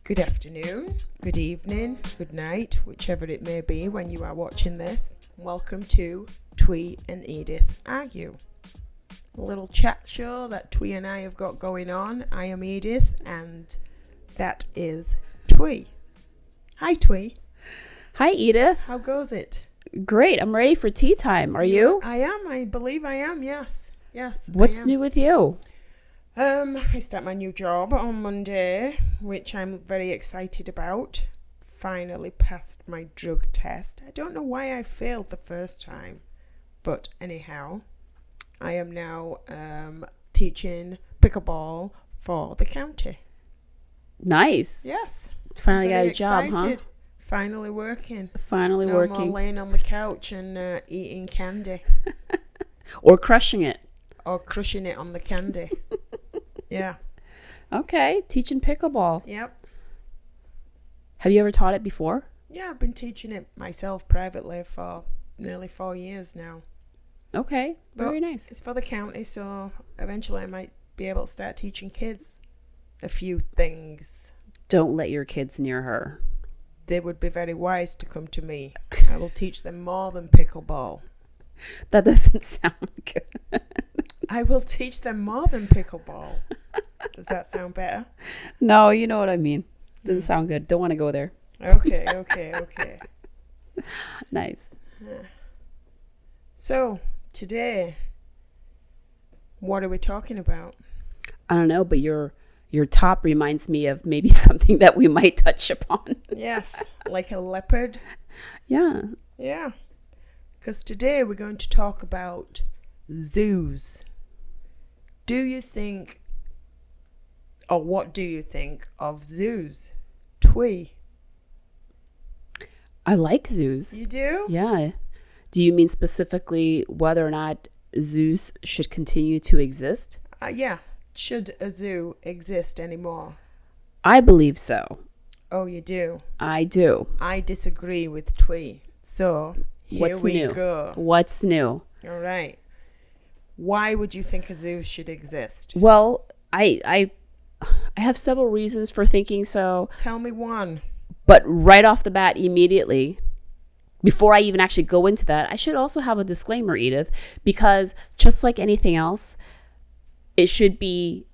Good afternoon, good evening, good night, whichever it may be when you are watching this. Welcome to Thuy and Edith Argue. A little chat show that Thuy and I have got going on. I am Edith and that is Thuy. Hi Thuy. Hi Edith. How goes it? Great. I'm ready for tea time. Are you? I am. I believe I am. Yes. What's new with you? I start my new job on Monday, which I'm very excited about. Finally passed my drug test. I don't know why I failed the first time, but anyhow, I am now teaching pickleball for the county. Nice. Yes. Finally got Very a job, excited. huh? Finally working. Finally No working. more laying on the couch and eating candy. Or crushing it. Or crushing it on the candy. Yeah. Okay. Teaching pickleball. Yep. Have you ever taught it before? Yeah, I've been teaching it myself privately for nearly 4 years now. Okay. Very nice. It's for the county, so eventually I might be able to start teaching kids a few things. Don't let your kids near her. They would be very wise to come to me. I will teach them more than pickleball. That doesn't sound good. I will teach them more than pickleball. Does that sound better? No, you know what I mean. Doesn't sound good. Don't want to go there. Okay. Nice. So, today, what are we talking about? I don't know, but your top reminds me of maybe something that we might touch upon. Yes, like a leopard. Yeah. Yeah. Because today we're going to talk about zoos. Do you think, or what do you think of zoos? Thuy. I like zoos. You do? Yeah. Do you mean specifically whether or not zoos should continue to exist? Yeah. Should a zoo exist anymore? I believe so. Oh, you do? I do. I disagree with Thuy. So, here we go. What's new? All right. Why would you think a zoo should exist? Well, I have several reasons for thinking so. Tell me one. But right off the bat, immediately, before I even actually go into that, I should also have a disclaimer, Edith, because just like anything else, it should be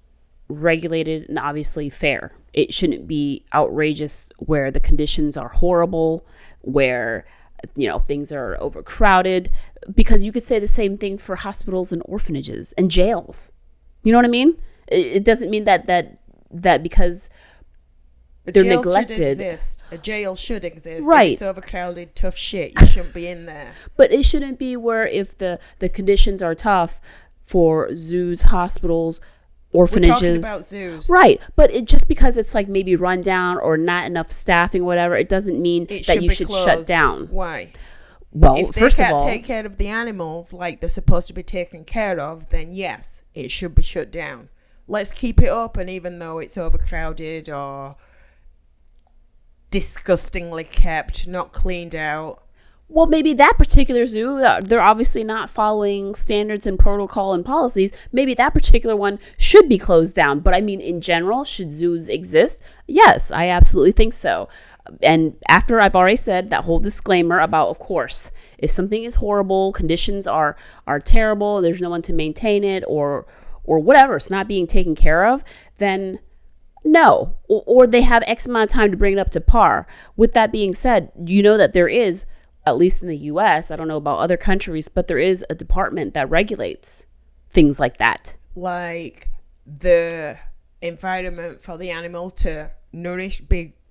regulated and obviously fair. It shouldn't be outrageous where the conditions are horrible, where things are overcrowded, because you could say the same thing for hospitals and orphanages and jails. You know what I mean? It doesn't mean that because they're neglected. Should exist. A jail should exist. Right. If it's overcrowded, tough shit. You shouldn't be in there. But it shouldn't be where if the conditions are tough for zoos, hospitals, orphanages. We're talking about zoos. Right. But just because it's like maybe run down or not enough staffing, whatever, it doesn't mean that you should shut down. Why? Well, if they first of can't all, take care of the animals like they're supposed to be taken care of, then yes, it should be shut down. Let's keep it open even though it's overcrowded or disgustingly kept, not cleaned out. well, maybe that particular zoo, they're obviously not following standards and protocol and policies. Maybe that particular one should be closed down. But I mean, in general, should zoos exist? Yes, I absolutely think so. And after I've already said that whole disclaimer about, of course, if something is horrible, conditions are terrible, there's no one to maintain it or whatever, it's not being taken care of, then no. Or they have X amount of time to bring it up to par. With that being said, you know that there is, at least in the U.S., I don't know about other countries, but there is a department that regulates things like that. Like the environment for the animal to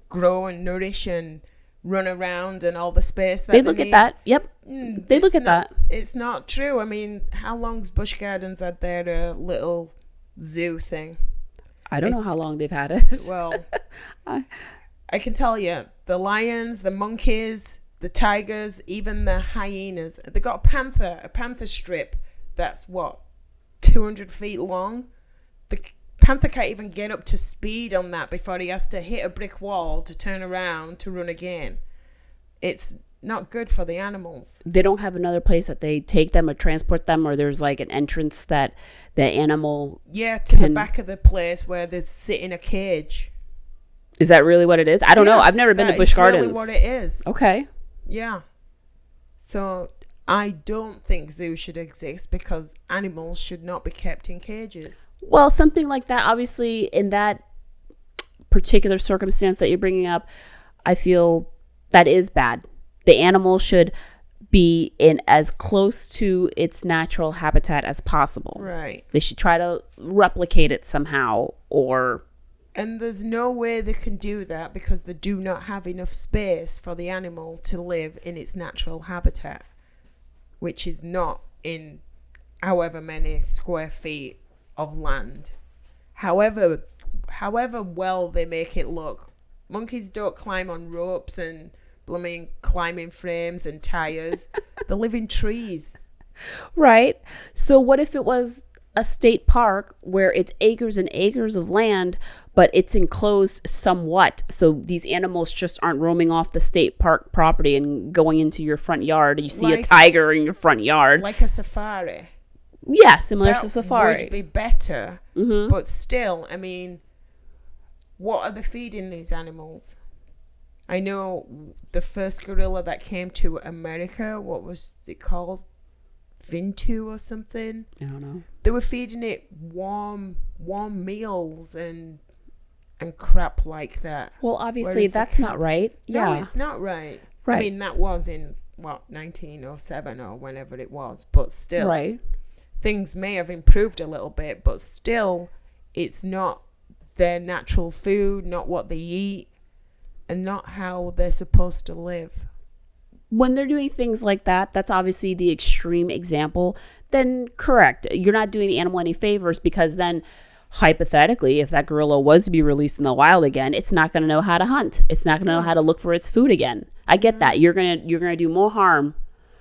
grow and nourish and run around and all the space that they look at that. Yep. They look at that. It's not true. I mean, how long's Busch Gardens had their little zoo thing? I don't know how long they've had it. Well, I can tell you, the lions, the monkeys, the tigers, even the hyenas. They got a panther strip that's 200 feet long. The panther can't even get up to speed on that before he has to hit a brick wall to turn around to run again. It's not good for the animals. They don't have another place that they take them or transport them, or there's like an entrance that the animal the back of the place where they sit in a cage. Is that really what it is? I don't know. I've never been to Busch Gardens. That's really what it is. Okay. Yeah. So I don't think zoos should exist because animals should not be kept in cages. Well, something like that, obviously, in that particular circumstance that you're bringing up, I feel that is bad. The animal should be in as close to its natural habitat as possible. Right. They should try to replicate it somehow, or... And there's no way they can do that because they do not have enough space for the animal to live in its natural habitat, which is not in however many square feet of land. However well they make it look. Monkeys don't climb on ropes and blooming climbing frames and tires. They live in trees. Right. So what if it was a state park where it's acres and acres of land, but it's enclosed somewhat, so these animals just aren't roaming off the state park property and going into your front yard? You see a tiger in your front yard. Like a safari. Yeah, similar to safari. That would be better. Mm-hmm. But still, I mean, what are they feeding these animals? I know the first gorilla that came to America, what was it called? Vintu or something? I don't know. They were feeding it warm meals and crap like that. Well, obviously that's not right. No, Yeah. it's not right. Right. I mean, that was in 1907 or whenever it was, but still. Right. Things may have improved a little bit, but still it's not their natural food, not what they eat, and not how they're supposed to live. When they're doing things like that, that's obviously the extreme example. Then correct, you're not doing the animal any favors, because then hypothetically, if that gorilla was to be released in the wild again, it's not going to know how to hunt. It's not going to know how to look for its food again. I get that. You're gonna do more harm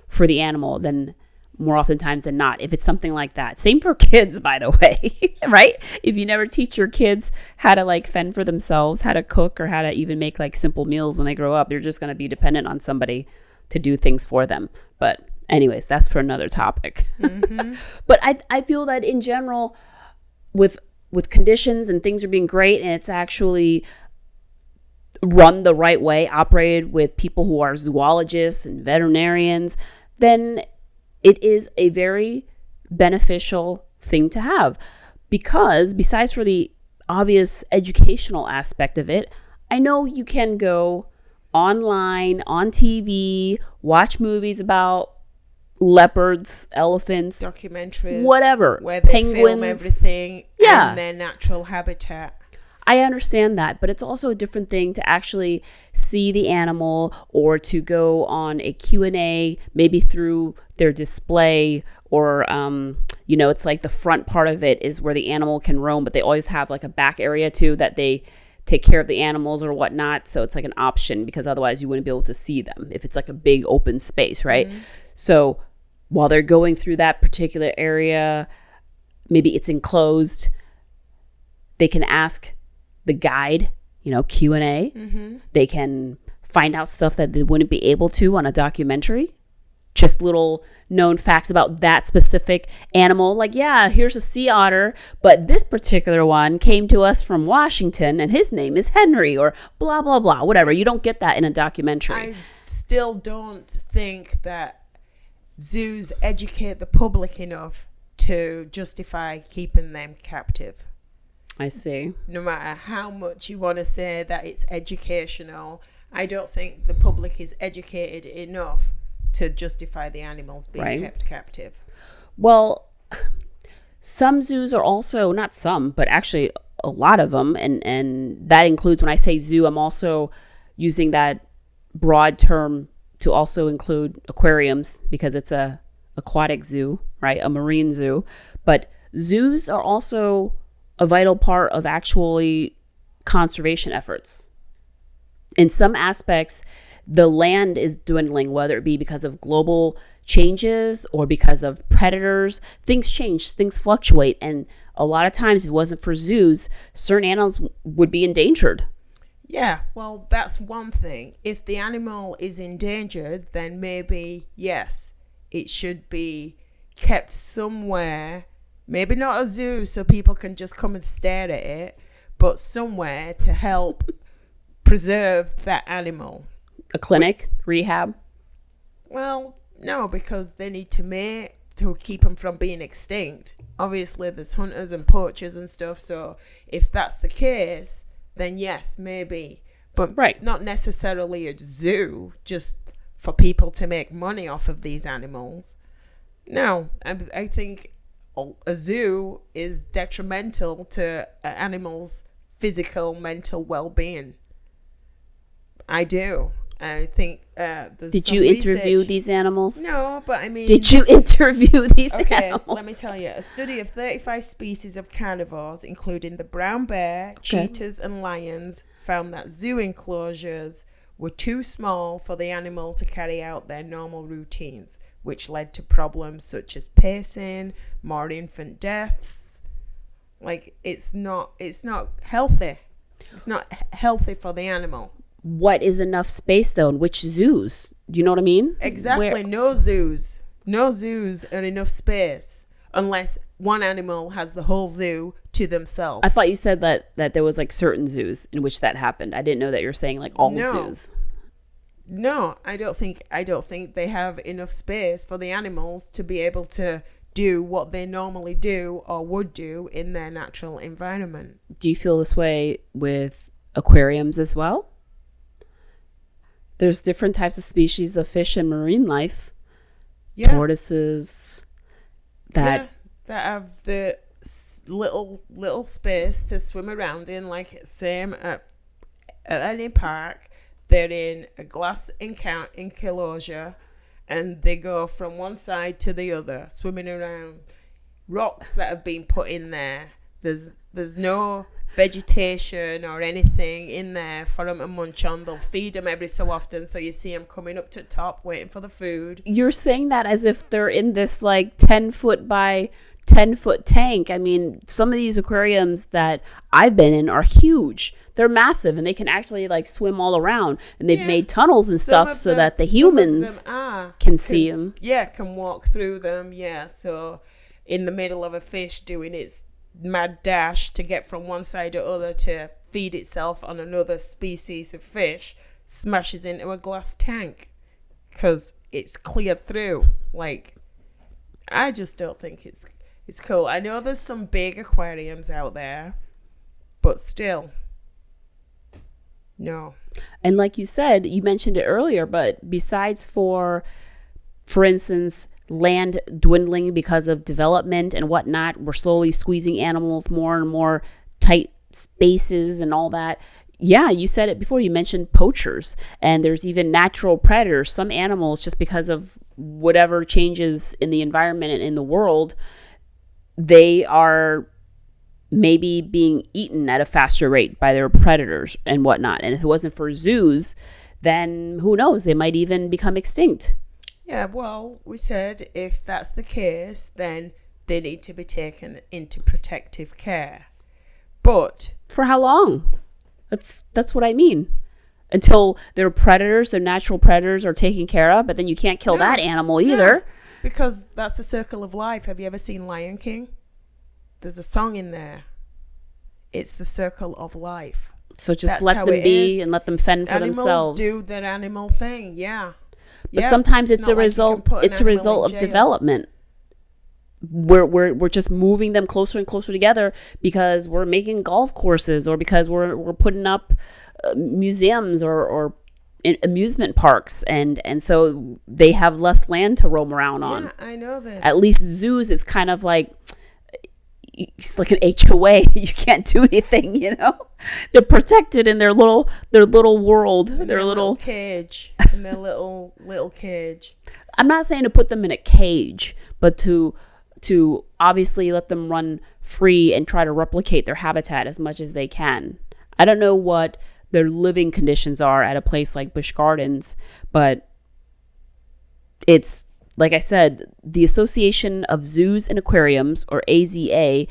for the animal than more oftentimes than not, if it's something like that. Same for kids, by the way, right? If you never teach your kids how to like fend for themselves, how to cook, or how to even make like simple meals when they grow up, they're just going to be dependent on somebody to do things for them. But anyways, that's for another topic. Mm-hmm. But I feel that in general, with conditions and things are being great, and it's actually run the right way, operated with people who are zoologists and veterinarians, then it is a very beneficial thing to have. Because besides for the obvious educational aspect of it, I know you can go online, on TV, watch movies about leopards, elephants, documentaries, whatever, where they penguins, film everything in their natural habitat. I understand that, but it's also a different thing to actually see the animal, or to go on a Q&A, maybe through their display, or, it's like the front part of it is where the animal can roam, but they always have like a back area too that they take care of the animals or whatnot. So it's like an option, because otherwise you wouldn't be able to see them if it's like a big open space, right? Mm-hmm. So while they're going through that particular area, maybe it's enclosed, they can ask the guide, Q&A. Mm-hmm. They can find out stuff that they wouldn't be able to on a documentary. Just little known facts about that specific animal. Like, yeah, here's a sea otter, but this particular one came to us from Washington and his name is Henry, or blah, blah, blah, whatever. You don't get that in a documentary. I still don't think that zoos educate the public enough to justify keeping them captive. I see. No matter how much you want to say that it's educational, I don't think the public is educated enough to justify the animals being kept captive. Well, some zoos are also, not some, but actually a lot of them, and that includes, when I say zoo, I'm also using that broad term to also include aquariums, because it's a aquatic zoo, right? A marine zoo. But zoos are also a vital part of actually conservation efforts. In some aspects, the land is dwindling, whether it be because of global changes or because of predators. Things change, things fluctuate. And a lot of times, if it wasn't for zoos, certain animals would be endangered. Yeah, well, that's one thing. If the animal is endangered, then maybe, yes, it should be kept somewhere. Maybe not a zoo so people can just come and stare at it, but somewhere to help preserve that animal. A clinic, rehab. Well, no, because they need to mate to keep them from being extinct. Obviously, there's hunters and poachers and stuff. So if that's the case, then yes, maybe. But Right. not necessarily a zoo, just for people to make money off of these animals. No, I think a zoo is detrimental to animals' physical, mental well-being. I do. I think there's Did some you interview research- these animals? No, but I mean... Did you interview these Okay, animals? let me tell you. A study of 35 species of carnivores, including the brown bear, Okay. cheetahs, and lions, found that zoo enclosures were too small for the animal to carry out their normal routines, which led to problems such as pacing, more infant deaths. Like, it's not healthy. It's not healthy for the animal. What is enough space, though? In which zoos? Do you know what I mean? Exactly. Where- No zoos are enough space unless one animal has the whole zoo to themselves. I thought you said that there was like certain zoos in which that happened. I didn't know that you're saying like all No. zoos. No, I don't think they have enough space for the animals to be able to do what they normally do or would do in their natural environment. Do you feel this way with aquariums as well? There's different types of species of fish and marine life. Yeah. Tortoises that that have the little space to swim around in, like same at any park. They're in a glass enclosure, and they go from one side to the other, swimming around. Rocks that have been put in there. There's no vegetation or anything in there for them to munch on. They'll feed them every so often, so you see them coming up to the top waiting for the food. you're saying that as if they're in this like 10-foot by 10-foot tank. I mean, some of these aquariums that I've been in are huge. They're massive, and they can actually like swim all around, and they've Yeah. made tunnels and Some stuff of so them- that the some of humans them can see them. Yeah, can walk through them. Yeah, so in the middle of a fish doing its mad dash to get from one side to other to feed itself on another species of fish, smashes into a glass tank because it's cleared through. Like, I just don't think it's cool. I know there's some big aquariums out there, but still, no. And like you said, you mentioned it earlier, but besides for instance, land dwindling because of development and whatnot, we're slowly squeezing animals more and more tight spaces and all that. Yeah, you said it before. You mentioned poachers, and there's even natural predators. Some animals, just because of whatever changes in the environment and in the world, they are maybe being eaten at a faster rate by their predators and whatnot. And if it wasn't for zoos, then who knows? They might even become extinct. Yeah, well, we said if that's the case, then they need to be taken into protective care. But For how long? That's what I mean. Until their predators, their natural predators, are taken care of, but then you can't kill No, that animal either. because that's the circle of life. Have you ever seen Lion King? There's a song in there. It's the circle of life. So just That's let how them it be is. and let them fend for Animals themselves. do their animal thing, yeah. But Yeah, sometimes it's a not like you can result. put an It's a animal result in of jail. development. We're just moving them closer and closer together because we're making golf courses, or because we're putting up museums or amusement parks, and so they have less land to roam around on. Yeah, I know this. At least zoos, it's kind of like it's like an HOA. You can't do anything, you know. They're protected in their little world, in their little. cage. In their little cage. I'm not saying to put them in a cage, but to obviously let them run free and try to replicate their habitat as much as they can. I don't know what their living conditions are at a place like Busch Gardens, but it's, like I said, the Association of Zoos and Aquariums, or AZA,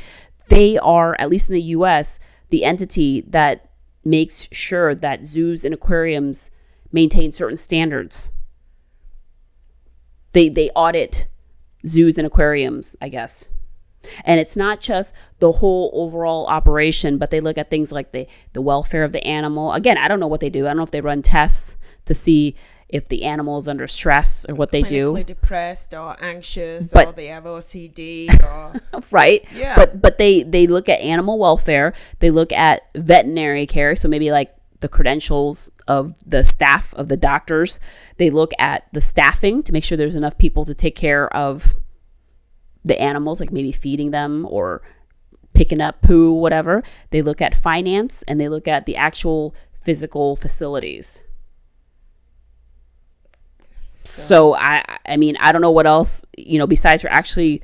they are, at least in the US, the entity that makes sure that zoos and aquariums maintain certain standards. They audit zoos and aquariums, I guess. And it's not just the whole overall operation, but they look at things like the welfare of the animal. Again, I don't know what they do. I don't know if they run tests to see if the animal is under stress or what they do. Clinically depressed or anxious, But- or they have OCD or Right? Yeah. But they look at animal welfare. They look at veterinary care. So maybe like the credentials of the staff, of the doctors. They look at the staffing to make sure there's enough people to take care of the animals, like maybe feeding them or picking up poo, whatever. They look at finance, and they look at the actual physical facilities. So I mean, I don't know what else, besides for actually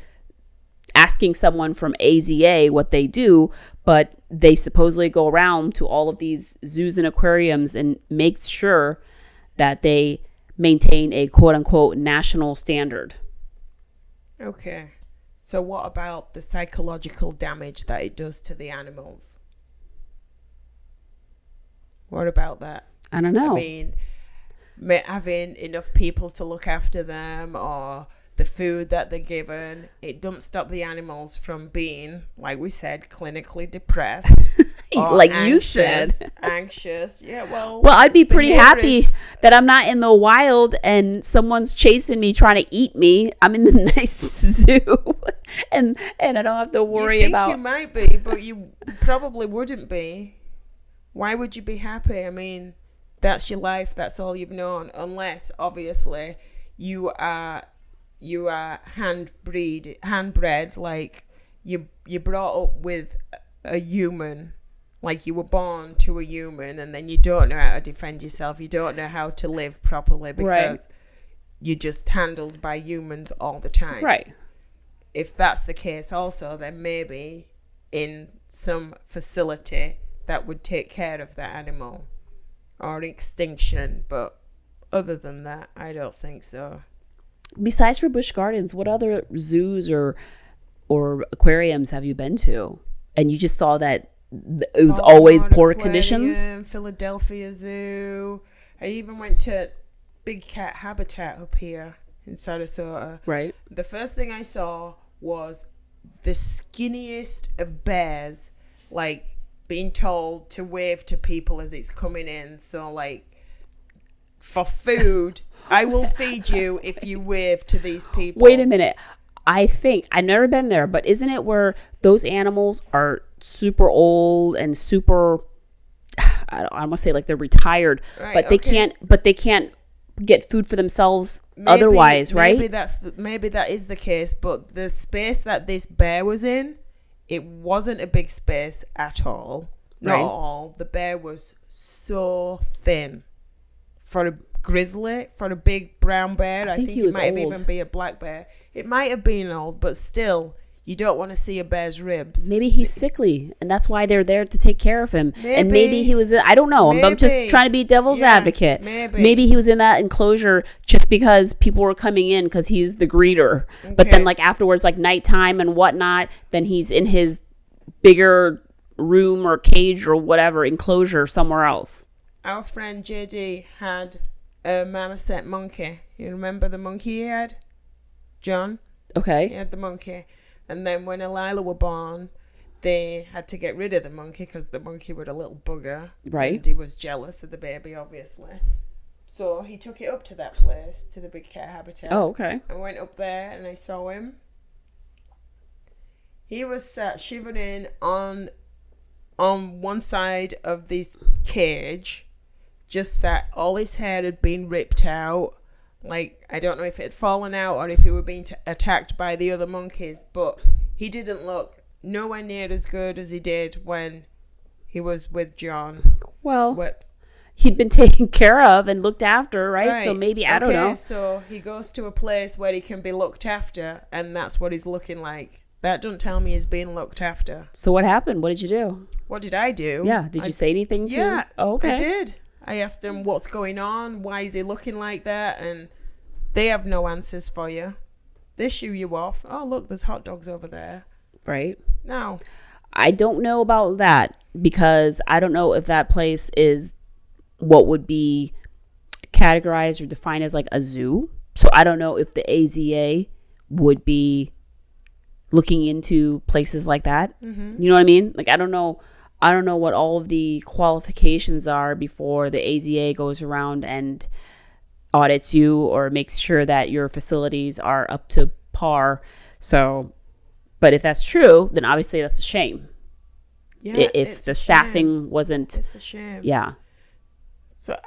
asking someone from AZA what they do, but they supposedly go around to all of these zoos and aquariums and make sure that they maintain a quote unquote national standard. Okay. So what about the psychological damage that it does to the animals? What about that? I don't know. I mean, having enough people to look after them, or the food that they're given, it don't stop the animals from being, like we said, clinically depressed. or Like you said. Anxious. Yeah, well, I'd be pretty here happy is- that I'm not in the wild and someone's chasing me trying to eat me. I'm in the nice zoo and I don't have to worry you think about. You might be, but you probably wouldn't be. Why would you be happy? I mean, that's your life. That's all you've known. Unless, obviously, you are handbred. Like you brought up with a human. Like you were born to a human, and then you don't know how to defend yourself. You don't know how to live properly because you're just handled by humans all the time. Right. If that's the case also, then maybe in some facility that would take care of that animal, or extinction. But other than that, I don't think so. Besides for Busch Gardens, what other zoos or aquariums have you been to? And you just saw that it was always poor conditions? Philadelphia Zoo. I even went to Big Cat Habitat up here in Sarasota. Right. The first thing I saw was the skinniest of bears, like being told to wave to people as it's coming in. So like, for food, I will feed you if you wave to these people. Wait a minute. I think I've never been there, but isn't it where those animals are super old and super, I don't want to say like they're retired, Right, but they can't get food for themselves otherwise, right? Maybe that is the case, but the space that this bear was in, it wasn't a big space at all. Not Right. at all. The bear was so thin for a grizzly, for a big brown bear. I think he it was might have old. even been a black bear. It might have been old, but still, you don't want to see a bear's ribs. Maybe he's sickly, and that's why they're there to take care of him. And maybe Maybe. he was, I don't know. I'm just Maybe. trying to be devil's Yeah, advocate. maybe. He was in that enclosure just because people were coming in because he's the greeter. But then Okay. like afterwards, like nighttime and whatnot, then he's in his bigger room or cage or whatever enclosure somewhere else. Our friend JD had a marmoset monkey. You remember the monkey he had? John? He Okay. had the monkey. And then when Elila were born, they had to get rid of the monkey because the monkey was a little bugger. Right. And he was jealous of the baby, obviously. So he took it up to that place, to the Big Cat Habitat. Oh, okay. I went up there and I saw him. He was sat shivering on one side of this cage. Just sat, all his hair had been ripped out. Like, I don't know if it had fallen out or if he were being attacked by the other monkeys, but he didn't look nowhere near as good as he did when he was with John. Well, What? he'd been taken care of and looked after, right? So maybe, I don't know. So he goes to a place where he can be looked after, and that's what he's looking like. That don't tell me he's being looked after. So what happened? What did you do? What did I do? Yeah. Did you say anything to Yeah. Oh, okay. I did. I asked him what's going on, why is he looking like that, and they have no answers for you. They shoo you off. Oh, look, there's hot dogs over there. Right. No. I don't know about that because I don't know if that place is what would be categorized or defined as like a zoo. So I don't know if the AZA would be looking into places like that. Mm-hmm. You know what I mean? Like, I don't know what all of the qualifications are before the AZA goes around and audits you or makes sure that your facilities are up to par. So, but if that's true, then obviously that's a shame. Yeah, if the staffing wasn't, it's a shame. yeah. So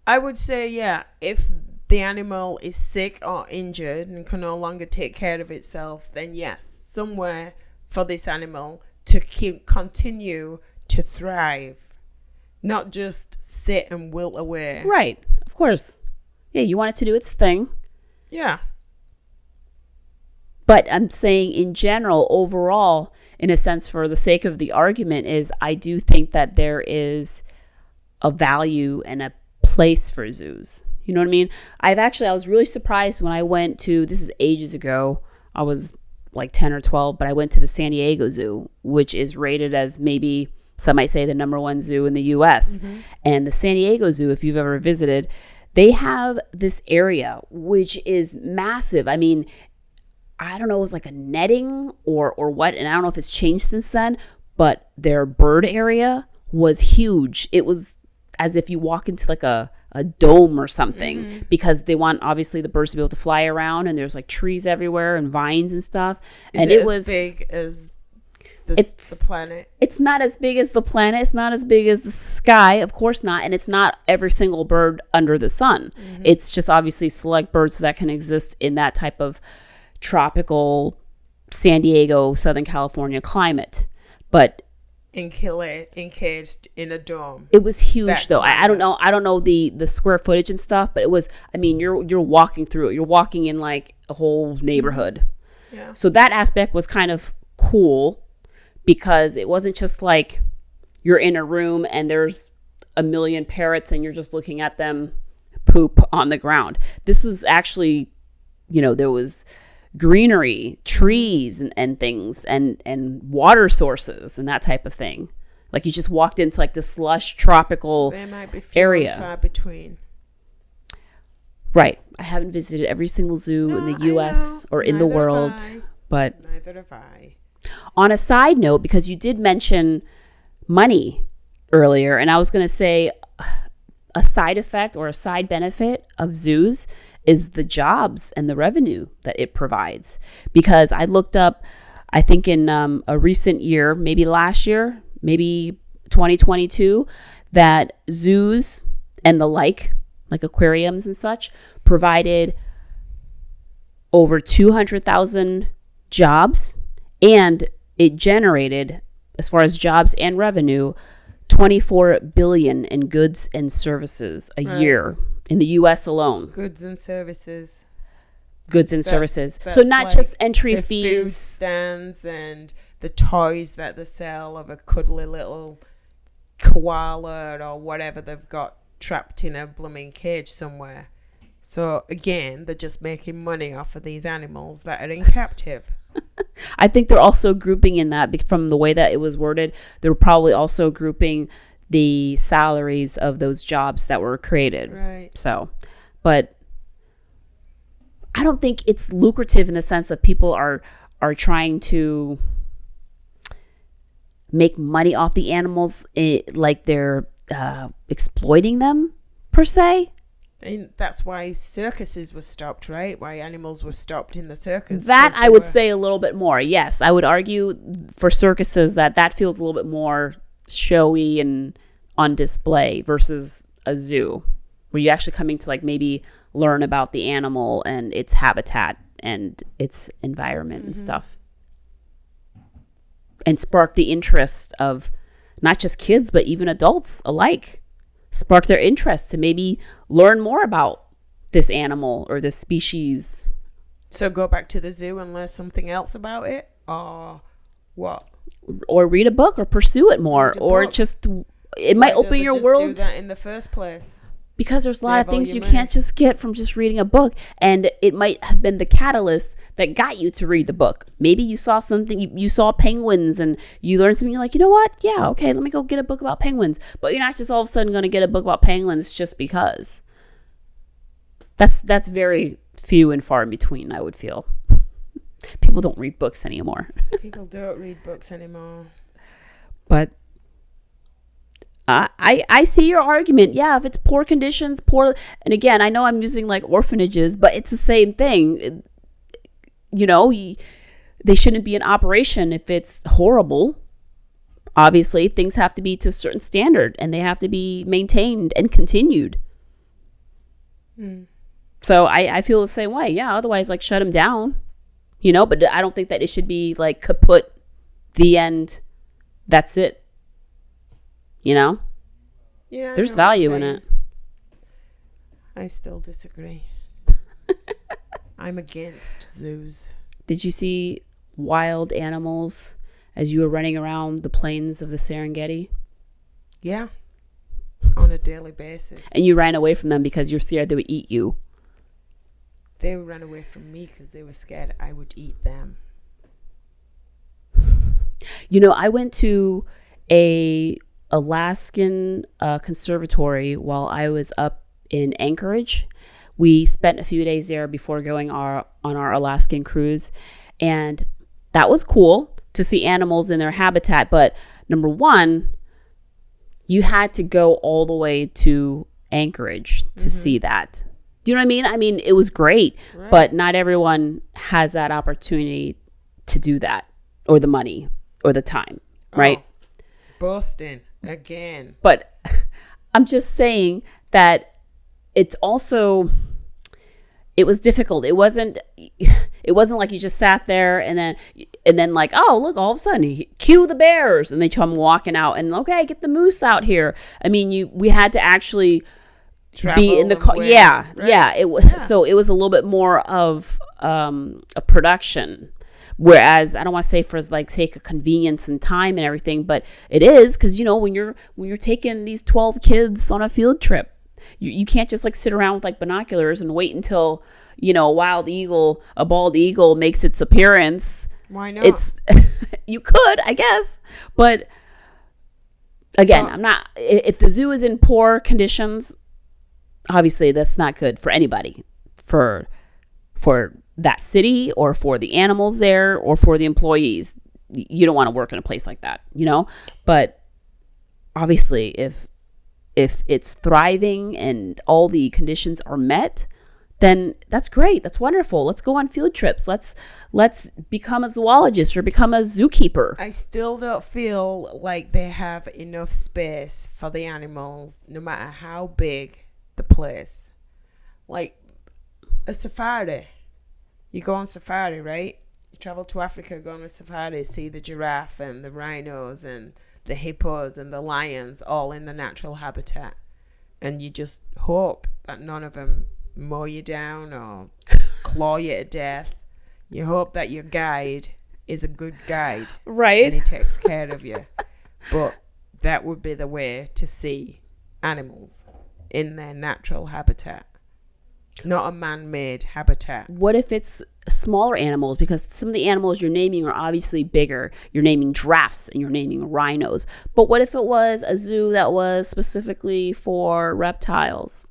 I would say, yeah, if the animal is sick or injured and can no longer take care of itself, then yes, somewhere for this animal to continue to thrive, not just sit and wilt away. Right, of course. Yeah, you want it to do its thing. Yeah. But I'm saying in general, overall, in a sense, for the sake of the argument, is I do think that there is a value and a place for zoos. You know what I mean? I was really surprised when I went to, this was ages ago, I was like 10 or 12, but I went to the San Diego Zoo, which is rated as maybe, some might say, the #1 zoo in the US. Mm-hmm. And the San Diego Zoo, if you've ever visited, they have this area which is massive. I mean, I don't know, it was like a netting or what, and I don't know if it's changed since then, but their bird area was huge. It was as if you walk into like a dome or something, because they want obviously the birds to be able to fly around, and there's like trees everywhere and vines and stuff. And it was as big as the planet. It's not as big as the planet. It's not as big as the sky, of course not. And it's not every single bird under the sun. Mm-hmm. It's just obviously select birds that can exist in that type of tropical San Diego, Southern California climate. But encaged in a dome. It was huge, though. I don't know the square footage and stuff, but it was, I mean, you're walking through it. You're walking in like a whole neighborhood. Yeah. So that aspect was kind of cool, because it wasn't just like you're in a room and there's a million parrots and you're just looking at them poop on the ground. This was actually, there was greenery, trees and things, and water sources and that type of thing. Like you just walked into like this lush tropical There might be few area. and far between. Right. I haven't visited every single zoo in the US or in the world, but neither have I. On a side note, because you did mention money earlier, and I was going to say a side effect or a side benefit of zoos is the jobs and the revenue that it provides. Because I looked up, I think in a recent year, maybe last year, maybe 2022, that zoos and the like aquariums and such, provided over 200,000 jobs, and it generated, as far as jobs and revenue, $24 billion in goods and services a year in the U.S. alone. Goods and services. Services. So not like just entry the fees. Food stands and the toys that they sell of a cuddly little koala or whatever they've got trapped in a blooming cage somewhere. So again, they're just making money off of these animals that are in captive. I think they're also grouping in that, from the way that it was worded, they're probably also grouping the salaries of those jobs that were created. Right. So, but I don't think it's lucrative in the sense that people are trying to make money off the animals, like they're exploiting them per se. And that's why circuses were stopped, right? Why animals were stopped in the circus. That I would say a little bit more. Yes, I would argue for circuses that feels a little bit more showy and on display versus a zoo, where you're actually coming to like maybe learn about the animal and its habitat and its environment and stuff, and spark the interest of not just kids but even adults alike. Spark their interest to maybe learn more about this animal or this species. So go back to the zoo and learn something else about it, or what? Or read a book or pursue it more, or just it might open your world. Do that in the first place? Because there's a lot of things you can't just get from just reading a book, and it might have been the catalyst that got you to read the book. Maybe you saw something, you saw penguins, and you learned something. You're like, you know what? Yeah, okay, let me go get a book about penguins. But you're not just all of a sudden going to get a book about penguins just because. That's very few and far in between, I would feel. People don't read books anymore. People don't read books anymore. But I see your argument. Yeah, if it's poor conditions, and again, I know I'm using like orphanages, but it's the same thing. They shouldn't be in operation if it's horrible. Obviously, things have to be to a certain standard, and they have to be maintained and continued. So I feel the same way. Yeah, otherwise, like, shut them down. But I don't think that it should be like kaput, the end, that's it. Yeah, there's value in it. I still disagree. I'm against zoos. Did you see wild animals as you were running around the plains of the Serengeti? Yeah, on a daily basis. And you ran away from them because you're scared they would eat you. They ran away from me because they were scared I would eat them. I went to a Alaskan conservatory while I was up in Anchorage. We spent a few days there before going on our Alaskan cruise, and that was cool to see animals in their habitat. But number one, you had to go all the way to Anchorage to see that. Do you know what I mean? I mean, it was great, right, but not everyone has that opportunity to do that, or the money, or the time, right? Boasting again. But I'm just saying that it was difficult. It wasn't like you just sat there and then like, oh, look, all of a sudden cue the bears and they come walking out and, okay, get the moose out here. I mean, we had to actually travel, be in the car. Yeah. Right. Yeah. So it was a little bit more of a production. Whereas I don't want to say for like sake of convenience and time and everything, but it is because, when you're taking these 12 kids on a field trip, you can't just like sit around with like binoculars and wait until, a bald eagle makes its appearance. Why not? You could, I guess. But again, if the zoo is in poor conditions, obviously that's not good for anybody, for that city or for the animals there or for the employees. You don't want to work in a place like that, but obviously if it's thriving and all the conditions are met, then that's great. That's wonderful. Let's go on field trips. Let's become a zoologist or become a zookeeper. I still don't feel like they have enough space for the animals, no matter how big the place. Like a safari. You go on safari, right? You travel to Africa, go on a safari, see the giraffe and the rhinos and the hippos and the lions all in the natural habitat. And you just hope that none of them mow you down or claw you to death. You hope that your guide is a good guide. Right. And he takes care of you. But that would be the way to see animals in their natural habitat. Not a man-made habitat. What if it's smaller animals? Because some of the animals you're naming are obviously bigger. You're naming giraffes and you're naming rhinos. But what if it was a zoo that was specifically for reptiles?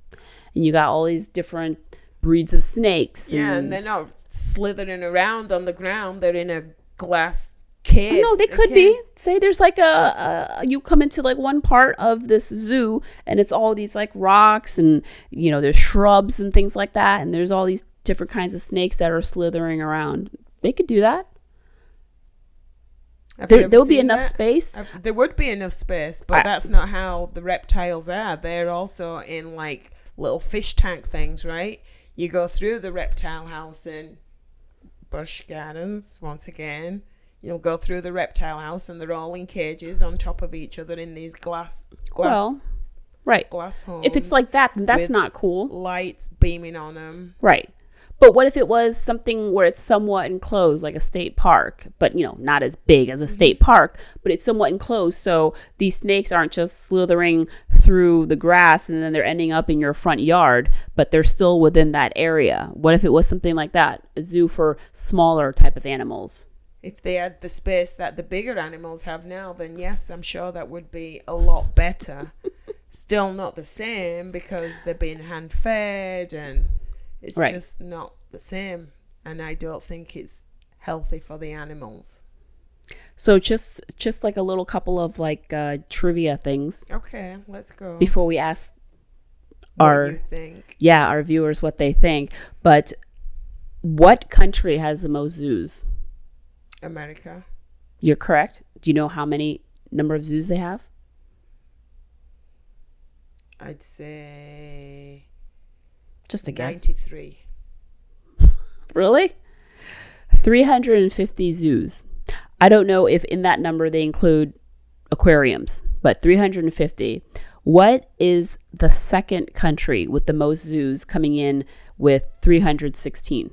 And you got all these different breeds of snakes. Yeah, and they're not slithering around on the ground. They're in a glass case. No, they could be. Say there's like you come into like one part of this zoo and it's all these like rocks and, there's shrubs and things like that. And there's all these different kinds of snakes that are slithering around. They could do that. There would be enough space. There would be enough space, but that's not how the reptiles are. They're also in like little fish tank things, right? You go through the reptile house in Busch Gardens, once again. You'll go through the reptile house and they're all in cages on top of each other in these glass right. glass homes. If it's like that, then that's not cool. Lights beaming on them. Right. But what if it was something where it's somewhat enclosed, like a state park, but, not as big as a state park, but it's somewhat enclosed. So these snakes aren't just slithering through the grass and then they're ending up in your front yard, but they're still within that area. What if it was something like that? A zoo for smaller type of animals. If they had the space that the bigger animals have now, then yes, I'm sure that would be a lot better. Still not the same because they're being hand-fed and it's just not the same. And I don't think it's healthy for the animals. So just like a little couple of like trivia things Okay, let's go. before we ask What you think? our viewers what they think. But what country has the most zoos? America. You're correct. Do you know how many number of zoos they have? I'd say Just a guess. 93. Really? 350 zoos. I don't know if in that number they include aquariums, but 350. What is the second country with the most zoos, coming in with 316?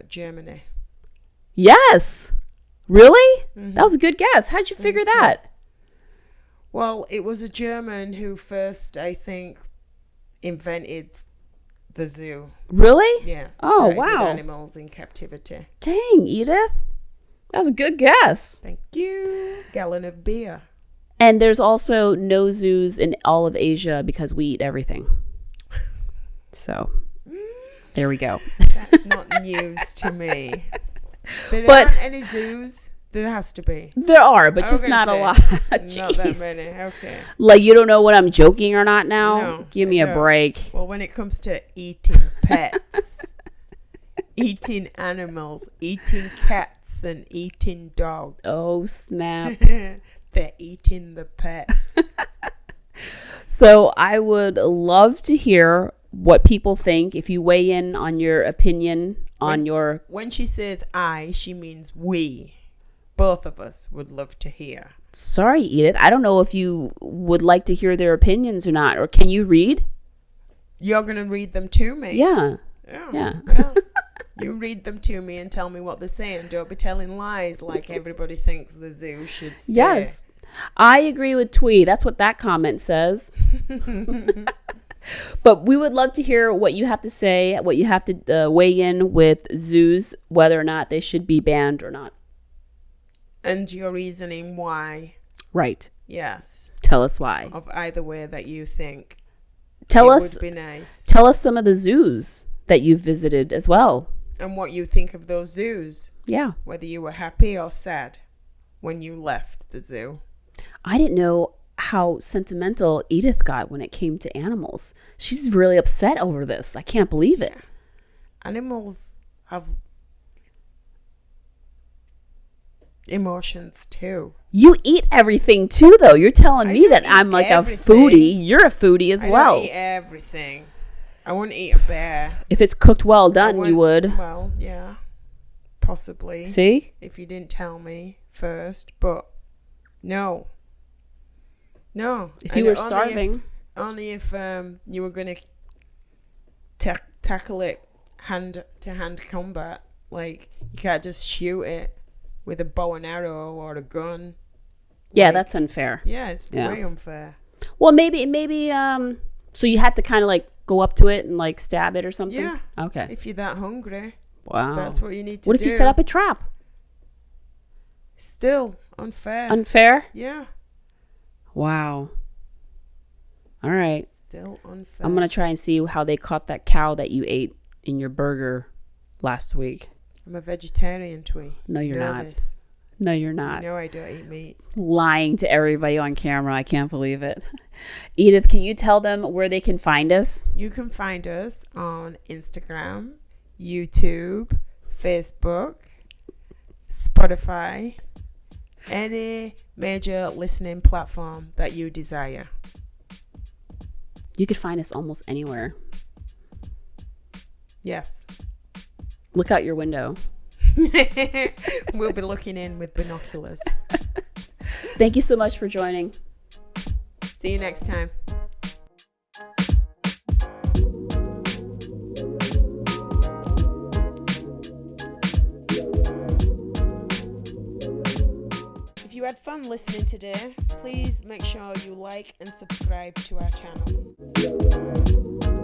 Germany. Yes. Really? That was a good guess. How'd you figure that? Well, it was a German who first, I think, invented the zoo. Really? Yeah. Oh, started with wow. animals in captivity. Dang, Edith. That was a good guess. Thank you. Gallon of beer. And there's also no zoos in all of Asia because we eat everything. So, there we go. That's not news to me. There But- aren't any zoos. There has to be. There are, but I was just gonna not a say, lot. Not that Jeez. many. Okay. Like, you don't know when I'm joking or not now? No, Give me I a don't. break. Well, when it comes to eating pets, eating animals, eating cats, and eating dogs, Oh, snap. they're eating the pets. So I would love to hear what people think. If you weigh in on your opinion on your... When she says I, she means we. Both of us would love to hear. Sorry, Edith. I don't know if you would like to hear their opinions or not. Or can you read? You're going to read them to me? Yeah. Yeah. You read them to me and tell me what they're saying. Don't be telling lies like everybody thinks the zoo should stay. Yes. I agree with Thuy. That's what that comment says. But we would love to hear what you have to say, what you have to weigh in with zoos, whether or not they should be banned or not. And your reasoning why. Right. Yes. Tell us why. Of either way that you think. Tell it us would be nice. Tell us some of the zoos that you've visited as well. And what you think of those zoos. Yeah. Whether you were happy or sad when you left the zoo. I didn't know how sentimental Edith got when it came to animals. She's really upset over this. I can't believe it. Animals have emotions too. You eat everything too, though. You're telling I me don't that eat I'm like everything. a foodie. You're a foodie as I well. don't eat everything. I wouldn't eat a bear. If it's cooked well I done, you would. Well, yeah. Possibly. See? If you didn't tell me first. But no. No. If you were starving. Only if you were going to tackle it hand-to-hand combat. Like, you can't just shoot it with a bow and arrow or a gun. Yeah, Like, that's unfair. Yeah, it's Yeah. way unfair. Well, maybe, so you had to kind of like go up to it and like stab it or something? Yeah. Okay. If you're that hungry. Wow. That's what you need to do. What if you set up a trap? Still unfair. Unfair? Yeah. Wow. All right. Still unfair. I'm going to try and see how they caught that cow that you ate in your burger last week. I'm a vegetarian, Thuy. No, you're Know not. This. No, you're not. No, I don't eat meat. Lying to everybody on camera. I can't believe it. Edith, can you tell them where they can find us? You can find us on Instagram, YouTube, Facebook, Spotify, any major listening platform that you desire. You could find us almost anywhere. Yes. Look out your window. We'll be looking in with binoculars. Thank you so much for joining. See you next time. If you had fun listening today, please make sure you like and subscribe to our channel.